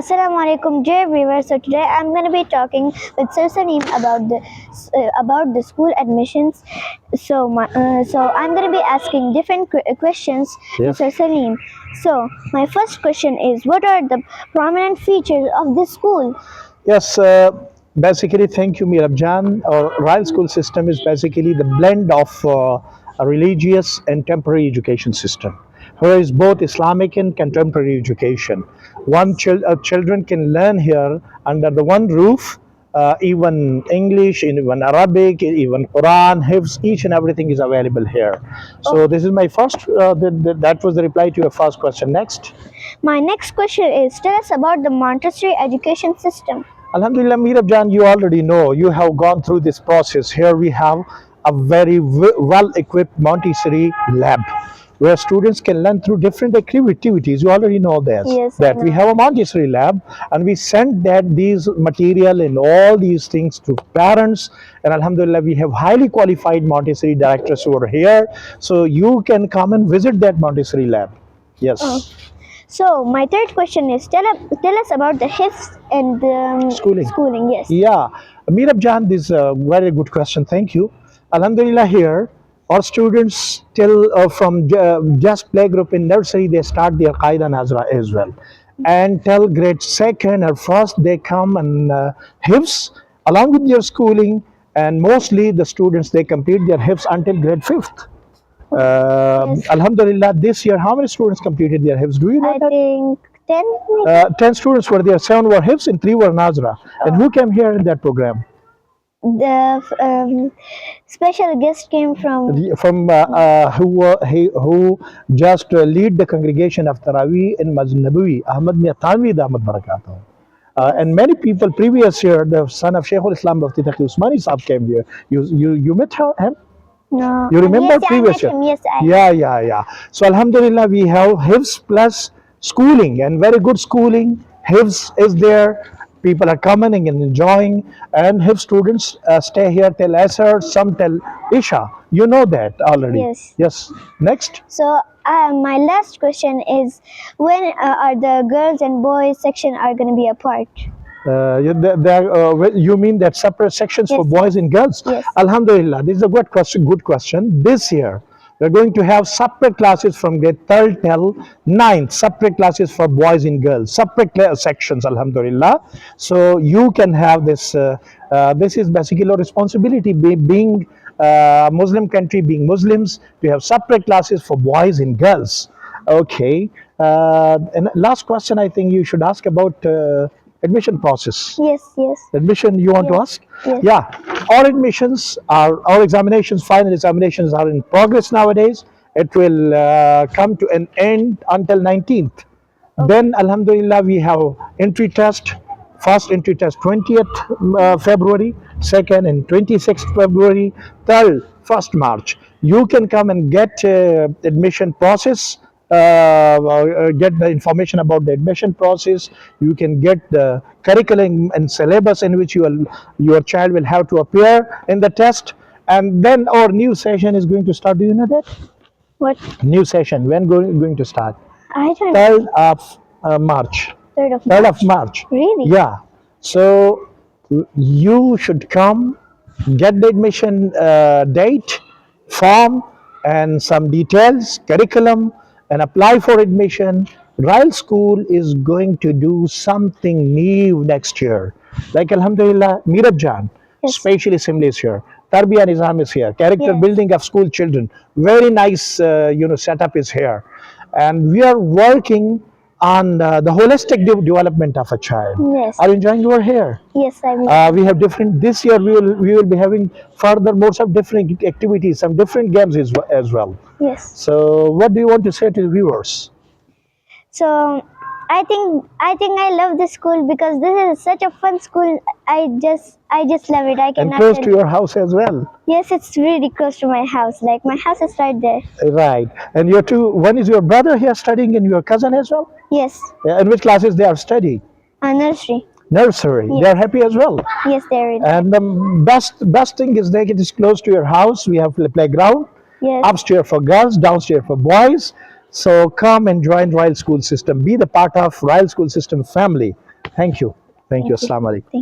Assalamu alaikum, dear viewers. So today I'm going to be talking with Sir Salim about the school admissions. So I'm going to be asking different questions to Yes. Sir Salim. So my first question is, what are the prominent features of this school? Yes, basically, thank you, Mirabjan. Our Royal School system is basically the blend of a religious and temporary education system, whereas both Islamic and contemporary education. Children can learn here under the one roof, even English, even Arabic, even Quran, Hifz, each and everything is available here. So this is my first, that was the reply to your first question. Next. My next question is, tell us about the Montessori education system. Alhamdulillah, Meerabjan, you already know, you have gone through this process. Here we have a very well equipped Montessori lab where students can learn through different activities. You already know this. Yes, I That we know. have a Montessori lab and we send that these material and all these things to parents. And Alhamdulillah, we have highly qualified Montessori directors over here. So you can come and visit that Montessori lab. Yes. So my third question is, tell us about the HIFs and the Schooling. schooling. Yes. Yeah, Meerab Jan, this is a very good question. Thank you. Alhamdulillah, here, our students till from just playgroup in nursery, they start their Qaida Nazra as well. And till grade second or first, they come and HIFs along with their schooling. And mostly the students, they complete their HIFs until grade fifth. Yes. Alhamdulillah, this year, how many students completed their HIFs? Do you know I that? think 10. 10 students were there, 7 were HIFs and 3 were Nazra. And who came here in that program? The special guest came from. From who just lead the congregation of Taraweeh in Masjid Nabawi, Ahmad Mia Tanvi Ahmad Barakatuh. And many people previous year, the son of Shaykh al-Islam Mufti Taqi Usmani Saab came here. You met him? No. You remember Yes, previous I year? met him. Yes, I. Yeah. So Alhamdulillah, we have HIFs plus schooling and very good schooling. HIFs is there. People are coming and enjoying. And HIFs students stay here till Asr, some till Isha. You know that already. Yes. Yes. Next. So my last question is, when are the girls and boys section are going to be apart? You mean that separate sections for Yes. boys and girls? Yes. Alhamdulillah, this is a good question. Good question. This year, we're going to have separate classes from grade 3rd till 9th, separate classes for boys and girls, separate sections, Alhamdulillah. So you can have this. This is basically a responsibility, being Muslim country, being Muslims, to have separate classes for boys and girls. Okay. And last question, I think you should ask about admission process. Yes. Admission, you want to ask? Yes. Yeah, our examinations, final examinations are in progress nowadays. It will come to an end until 19th. Then Alhamdulillah, we have entry test. First entry test 20th February, second and 26th February, third 1st March. You can come and get admission process, get the information about the admission process. You can get the curriculum and syllabus in which your child will have to appear in the test. And then our new session is going to start. Do you know that? What? New session, when going to start? I don't. 3rd of March. 3rd of 3rd March. of March. Really? Yeah. So you should come, get the admission date, form, and some details, curriculum, and apply for admission. Royal School is going to do something new next year. Like Alhamdulillah, Mirab Jan, Yes. Spatial Assembly is here. Tarbiyah Nizam is here. Character Yes. building of school children. Very nice, setup is here. And we are working on the holistic development of a child. Yes. Are you enjoying your hair? Yes, I mean. We have different. This year we will be having further more of different activities, some different games as well. Yes. So, what do you want to say to the viewers? So I think I love this school because this is such a fun school. I just love it. I And cannot. close tell to you. your house as well. Yes, it's really close to my house. Like my house is right there. Right. And your two. One is your brother here studying, and your cousin as well. Yes. In which classes they are studying? Nursery. Nursery. Yes. They are happy as well. Yes, there is. And the best thing is that it is close to your house. We have a playground. Yes. Upstairs for girls, downstairs for boys. So come and join Royal School System. Be the part of Royal School System family. Thank you. Thank you. Assalamu alaikum. Thank